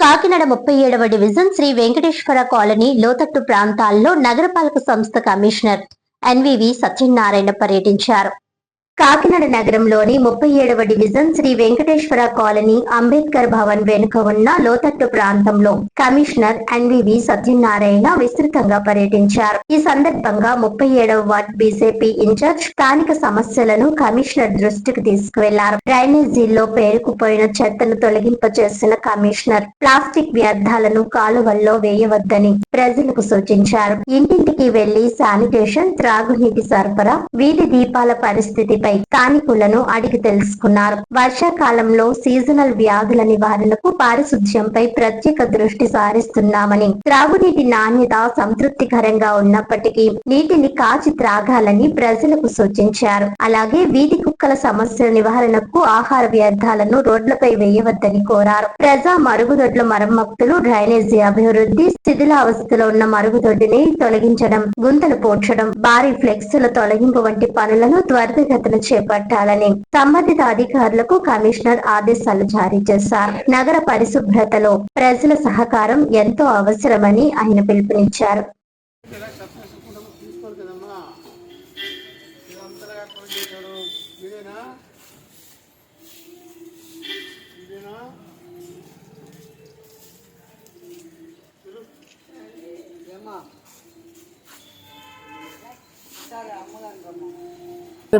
Kakinada 37వ division Shri Venkateswara colony లోతట్టు ప్రాంతాల్లో నగరపాలక సంస్థ కమిషనర్ ఎన్వివి సత్యనారాయణ పర్యటించారు. కాకినాడ నగరంలోని 37వ డివిజన్ శ్రీ వెంకటేశ్వర కాలనీ అంబేద్కర్ భవన్ వెనుక ఉన్న లోతట్టు ప్రాంతంలో కమిషనర్ ఎన్వివి సత్యనారాయణ విస్తృతంగా పర్యటించారు. ఈ సందర్భంగా 37వ వార్డ్ బీజేపీ ఇన్ఛార్జ్ స్థానిక సమస్యలను కమిషనర్ దృష్టికి తీసుకువెళ్లారు. డ్రైనేజీల్లో పేరుకుపోయిన చెత్తను తొలగింపచేసిన కమిషనర్ ప్లాస్టిక్ వ్యర్థాలను కాలువల్లో వేయవద్దని ప్రజలకు సూచించారు. ఇంటింటికి వెళ్లి శానిటేషన్, త్రాగునీటి సరఫరా, వీధి దీపాల పరిస్థితిపై స్థానికులను అడిగి తెలుసుకున్నారు. వర్షాకాలంలో సీజనల్ వ్యాధుల నివారణకు పారిశుధ్యంపై ప్రత్యేక దృష్టి సారిస్తున్నామని, త్రాగునీటి నాణ్యత సంతృప్తికరంగా ఉన్నప్పటికీ నీటిని కాచి త్రాగాలని ప్రజలకు సూచించారు. అలాగే వీధి కుక్కల సమస్యల నివారణకు ఆహార వ్యర్థాలను రోడ్లపై వేయవద్దని కోరారు. ప్రజా మరుగుదొడ్ల మరమ్మతులు, డ్రైనేజీ అభివృద్ధి, శిథిలావస్థలో ఉన్న మరుగుదొడ్డిని తొలగించడం, గుంతలు పోడ్చడం, భారీ ఫ్లెక్సుల తొలగింపు వంటి పనులను త్వరితగతిన చేపట్టాలని సంబంధిత అధికారులకు కమిషనర్ ఆదేశాలు జారీ చేశారు. నగర పరిశుభ్రతలో ప్రజల సహకారం ఎంతో అవసరమని ఆయన పిలుపునిచ్చారు.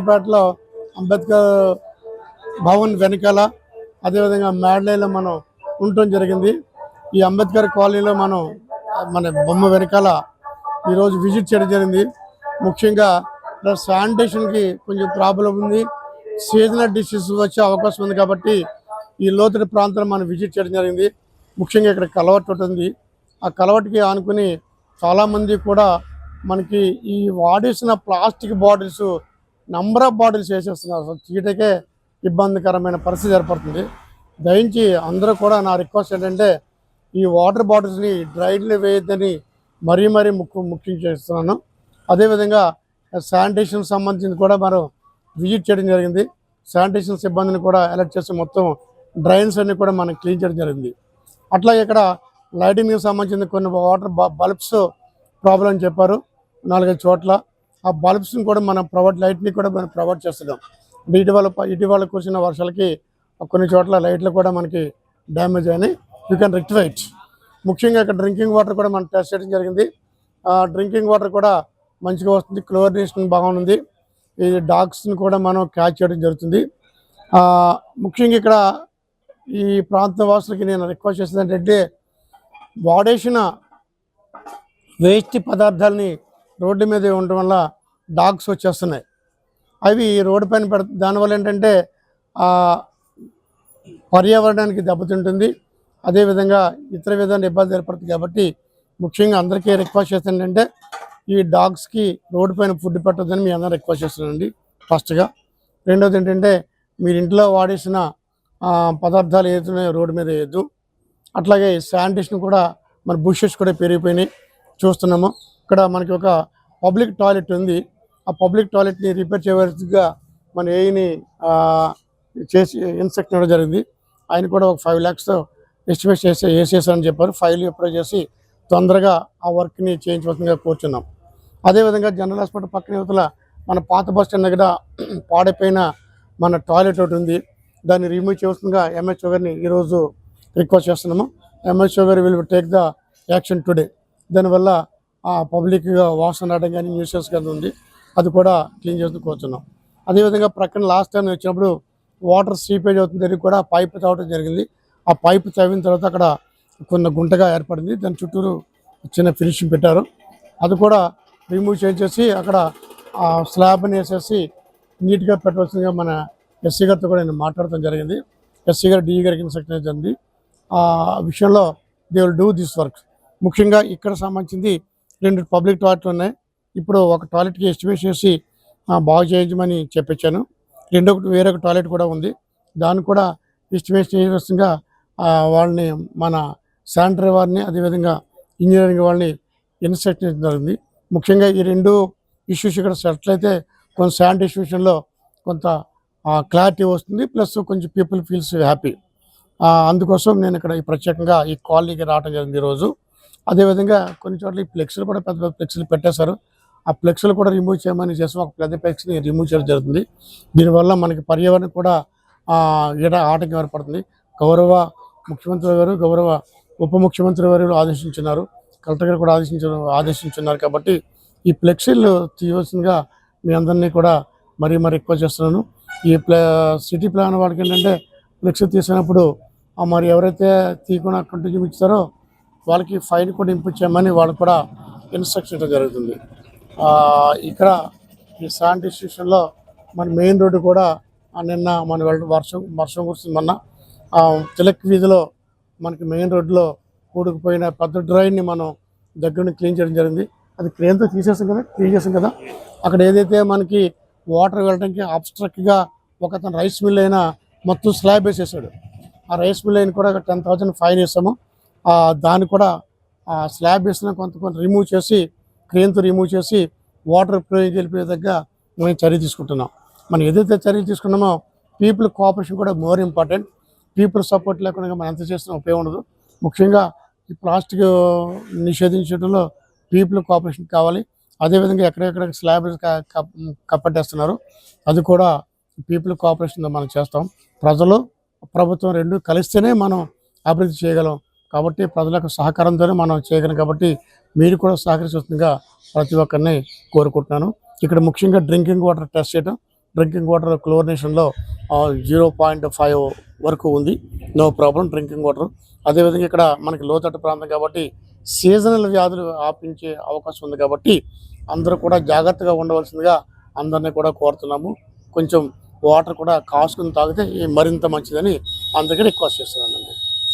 పేటలో అంబేద్కర్ భవన్ వెనకాల అదేవిధంగా మేడలేలో మనం ఉండటం జరిగింది. ఈ అంబేద్కర్ కాలనీలో మన బొమ్మ వెనకాల ఈరోజు విజిట్ చేయడం జరిగింది. ముఖ్యంగా శానిటేషన్కి కొంచెం ప్రాబ్లం ఉంది, సీజనల్ డిసీజ్ వచ్చే అవకాశం ఉంది కాబట్టి ఈ లోతటి ప్రాంతాన్ని మనం విజిట్ చేయడం జరిగింది. ముఖ్యంగా ఇక్కడ కలవట్టు ఉంటుంది. ఆ కలవట్టుకి ఆనుకుని చాలామంది కూడా మనకి ఈ వాడేసిన plastic bottles number of bottles వేసేస్తున్నారు. అసలు చీటకే ఇబ్బందికరమైన పరిస్థితి ఏర్పడుతుంది. దయించి అందరూ కూడా నా రిక్వెస్ట్ ఏంటంటే ఈ వాటర్ బాటిల్స్ని డ్రైన్లో వేయద్దని మరీ ముఖ్యం చేస్తున్నాను. అదేవిధంగా శానిటేషన్ సంబంధించి కూడా మనం విజిట్ చేయడం జరిగింది. శానిటేషన్ సిబ్బందిని కూడా అలర్ట్ చేసి మొత్తం డ్రైన్స్ అన్ని కూడా మనం క్లీన్ చేయడం జరిగింది. అట్లాగే ఇక్కడ లైటింగ్కి సంబంధించిన కొన్ని వాటర్ బల్బ్స్ ప్రాబ్లం చెప్పారు 4-5 చోట్ల. ఆ బల్బ్స్ని కూడా మనం లైట్ని కూడా మనం ప్రొవైడ్ చేస్తున్నాం. ఇటీవల కురిసిన వర్షాలకి కొన్ని చోట్ల లైట్లు కూడా మనకి డ్యామేజ్ అయినాయి. You can rectify it. ముఖ్యంగా ఇక్కడ డ్రింకింగ్ వాటర్ కూడా మనం టెస్ట్ చేయడం జరిగింది. డ్రింకింగ్ వాటర్ కూడా మంచిగా వస్తుంది, క్లోరినేషన్ బాగుంది. ఈ డాగ్స్ని కూడా మనం క్యాచ్ చేయడం జరుగుతుంది. ముఖ్యంగా ఇక్కడ ఈ ప్రాంత వాసులకి నేను రిక్వెస్ట్ చేసేది ఏంటంటే వాడేసిన వేస్ట్ పదార్థాలని రోడ్డు మీద ఉండడం వల్ల డాగ్స్ వచ్చేస్తున్నాయి. అవి రోడ్డు పైన దానివల్ల ఏంటంటే పర్యావరణానికి దెబ్బతింటుంది, అదేవిధంగా ఇతర విధాలు ఇబ్బంది ఏర్పడుతుంది. కాబట్టి ముఖ్యంగా అందరికీ రిక్వెస్ట్ చేస్తానంటే ఈ డాగ్స్కి రోడ్డు పైన ఫుడ్ పెట్టొద్దని మీ అందరూ రిక్వెస్ట్ చేస్తున్నానండి ఫస్ట్గా. రెండోది ఏంటంటే మీరు ఇంట్లో వాడేసిన పదార్థాలు ఏదైతున్నాయో రోడ్డు మీద వేయద్దు. అట్లాగే శానిటేషన్ కూడా మన బుషెస్ కూడా పెరిగిపోయినాయి చూస్తున్నాము. ఇక్కడ మనకి ఒక పబ్లిక్ టాయిలెట్ ఉంది. ఆ పబ్లిక్ టాయిలెట్ని రిపేర్ చేయవలసిగా మన ఏఈని చేసి ఇన్స్ట్రక్ట్ చేయడం జరిగింది. ఆయన కూడా ఒక 5 lakhs ఎస్టిమేట్ వేసేసారని చెప్పారు. ఫైల్ అప్రూవ్ చేసి తొందరగా ఆ వర్క్ని చేయించవలసిందిగా కోరుచున్నాం. అదేవిధంగా జనరల్ హాస్పిటల్ పక్కన యువతల మన పాత బస్ స్టాండ్ దగ్గర పాడైపోయిన మన టాయిలెట్ ఒకటి ఉంది. దాన్ని రిమూవ్ చేయవలసిందిగా ఎంహెచ్ఓ గారిని ఈరోజు రిక్వెస్ట్ చేస్తున్నాము. ఎంహెచ్ఓ గారు will take the action today. దానివల్ల పబ్లిక్గా వాసన రావడం కానీ న్యూసెన్స్ కానీ ఉంది, అది కూడా క్లీన్ చేస్తూ కూర్చున్నాం. అదేవిధంగా ప్రక్కన లాస్ట్ టైం వచ్చినప్పుడు వాటర్ సీపేజ్ అవుతుందని కూడా పైప్ తవ్వడం జరిగింది. ఆ పైప్ తవ్విన తర్వాత అక్కడ కొన్ని గుంటగా ఏర్పడింది. దాని చుట్టూరు చిన్న ఫినిషింగ్ పెట్టారు. అది కూడా రిమూవ్ చేసేసి అక్కడ స్లాబ్ని వేసేసి నీట్గా పెట్టవలసిందిగా మన ఎస్సీ గారితో కూడా నేను మాట్లాడటం జరిగింది. ఎస్సీ గారు డిఈ గారికి ఇన్స్ట్రక్షన్ జరిగింది. ఆ విషయంలో they will do this work. ముఖ్యంగా ఇక్కడ సంబంధించింది 2 పబ్లిక్ టాయిలెట్లు ఉన్నాయి. ఇప్పుడు ఒక టాయిలెట్కి ఎస్టిమేట్ చేసి బాగు చేయించమని చెప్పించాను. వేరొక టాయిలెట్ కూడా ఉంది, దాన్ని కూడా ఎస్టిమేట్ చేయవలసిందిగా వాళ్ళని మన శానిటరీ వారిని అదేవిధంగా ఇంజనీరింగ్ వాళ్ళని ఇన్స్ట్రక్ట్ చేయడం జరిగింది. ముఖ్యంగా ఈ 2 ఇష్యూస్ ఇక్కడ సెటిల్ అయితే కొంత శానిటేషన్ విషయంలో కొంత క్లారిటీ వస్తుంది, ప్లస్ కొంచెం పీపుల్ ఫీల్స్ హ్యాపీ. అందుకోసం నేను ఇక్కడ ఈ ప్రత్యేకంగా ఈ కాలనీకి రావడం జరిగింది ఈరోజు. అదేవిధంగా కొన్ని చోట్ల ఈ ఫ్లెక్స్లు కూడా పెద్ద పెద్ద ఫ్లెక్స్లు పెట్టేశారు. ఆ ఫ్లెక్స్లు కూడా రిమూవ్ చేయమని చేసి ఒక పెద్ద ఫ్లెక్స్ని రిమూవ్ చేయడం జరుగుతుంది. దీనివల్ల మనకి పర్యావరణం కూడా ఈడ ఆటంకం ఏర్పడుతుంది. గౌరవ ముఖ్యమంత్రి గారు, గౌరవ ఉప ముఖ్యమంత్రి గారు ఆదేశించున్నారు, కలెక్టర్ గారు కూడా ఆదేశించున్నారు. కాబట్టి ఈ ఫ్లెక్సీలు తీయవలసిందిగా మీ అందరినీ కూడా మరీ రిక్వెస్ట్ చేస్తున్నాను. ఈ సిటీ ప్లాన్ వాళ్ళకి ఏంటంటే ఫ్లెక్సీ తీసినప్పుడు మరి ఎవరైతే తీయకుండా కంటిన్యూ ఇచ్చారో వాళ్ళకి ఫైన్ కూడా ఇంపోజ్ చేయమని వాళ్ళకి కూడా ఇన్స్ట్రక్షన్ ఇవ్వడం జరుగుతుంది. ఇక్కడ ఈ శానిటరీ స్టేషన్లో మన మెయిన్ రోడ్డు కూడా నిన్న మన వర్షం కురిసింది. మొన్న తిలక్ వీధిలో మనకి మెయిన్ రోడ్లో కూడుకుపోయిన పెద్ద డ్రైన్ని మనం దగ్గర నుండి క్లీన్ చేయడం జరిగింది. అది క్లీన్ చేసాం కదా. అక్కడ ఏదైతే మనకి వాటర్ వెళ్ళడానికి అబ్స్ట్రక్ట్గా ఒకతను రైస్ మిల్ అయినా మొత్తం స్లాబ్ వేసేసాడు. ఆ రైస్ మిల్ అయిన కూడా 10,000 ఫైన్ వేసాము. దాన్ని కూడా స్లాబ్ వేసిన కొంత రిమూవ్ చేసి క్రేన్తో రిమూవ్ చేసి వాటర్ ఫ్లోకి వెళ్ళిపోయే దగ్గర మేము చర్య తీసుకుంటున్నాం. మనం ఏదైతే చర్య తీసుకున్నామో పీపుల్ కోఆపరేషన్ కూడా మోర్ ఇంపార్టెంట్. పీపుల్ సపోర్ట్ లేకుండా మనం ఎంత చేసినా ఉపయోగం ఉండదు. ముఖ్యంగా ఈ ప్లాస్టిక్ నిషేధించడంలో పీపుల్ కోఆపరేషన్ కావాలి. అదేవిధంగా ఎక్కడెక్కడ స్లాబ్ కప్పట్టేస్తున్నారు, అది కూడా పీపుల్ కోఆపరేషన్తో మనం చేస్తాం. ప్రజలు ప్రభుత్వం రెండు కలిస్తేనే మనం అభివృద్ధి చేయగలం. కాబట్టి ప్రజల యొక్క సహకారంతోనే మనం చేయగలం. కాబట్టి మీరు కూడా సహకరిస్తుందిగా ప్రతి ఒక్కరిని కోరుకుంటున్నాను. ఇక్కడ ముఖ్యంగా డ్రింకింగ్ వాటర్ టెస్ట్ చేయడం, డ్రింకింగ్ వాటర్ క్లోరినేషన్లో 0.5 వరకు ఉంది, నో ప్రాబ్లం డ్రింకింగ్ వాటర్. అదేవిధంగా ఇక్కడ మనకి లోతట్టు ప్రాంతం కాబట్టి సీజనల్ వ్యాధులు ఆపించే అవకాశం ఉంది. కాబట్టి అందరూ కూడా జాగ్రత్తగా ఉండవలసిందిగా అందరినీ కూడా కోరుతున్నాము. కొంచెం వాటర్ కూడా కాసుకుని తాగితే మరింత మంచిదని అందరికీ రిక్వెస్ట్ చేస్తున్నానండి.